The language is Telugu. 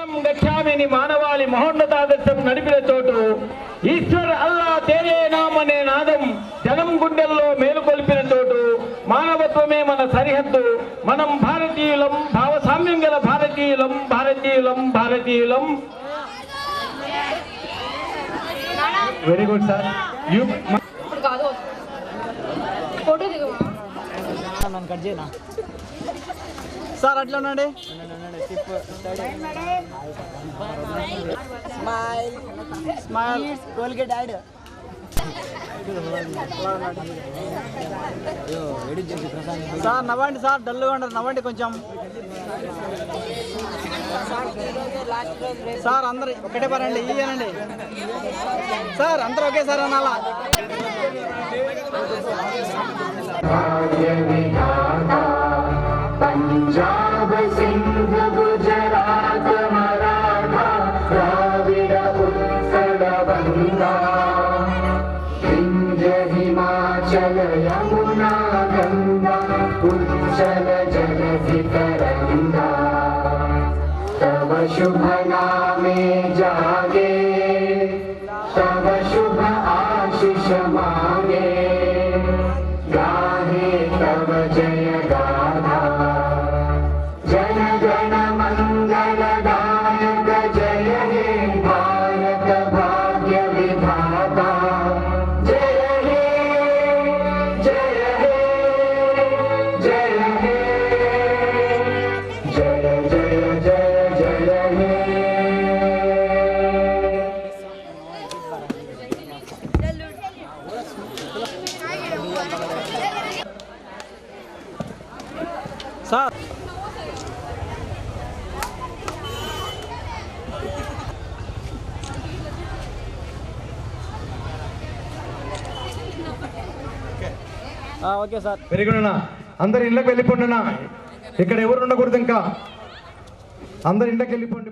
గచ్చామిని మానవాళి మహోన్నతాదర్శం నడిపిన చోటు ఈశ్వర్ అల్లా తేరే నామ్ అనే నాదం జనం గుండెల్లో మేలుకొల్పిన చోటు మానవత్వమే మన సరిహద్దు మనం భారతీయులం భావసామ్యం గల భారతీయులం భారతీయులం భారతీయులం. Very good sir. కట్ చేయనా సార్? అట్లా ఉండండి. Smile smile Colgate ad. Sir నవ్వండి సార్, డల్గా ఉండదు, నవ్వండి కొంచెం. సార్ అందరు ఒకటే పరండి, ఇయ్యనండి సార్, అందరూ ఒకేసారి అనాలా. पंजाब सिंध गुजरात मराठा द्राविड उत्कल बंगा विंध्य हिमाचल यमुना गंगा उज्जल जलधि तरंगा तव शुभ नामे जागे तव शुभ आशीष मांगे गाहे तव जय गाथा जन गण मंगल दायक जय हे भारत भाग्य विधाता जय हे जय हे जय हे जय जय जय जय हे. Sir okay sir. Very good అన్న. అందరు ఇళ్ళకి వెళ్ళిపోండి అన్న, ఇక్కడ ఎవరు ఉండకూడదు, ఇంకా అందరు ఇంట్లోకి వెళ్ళిపోండి.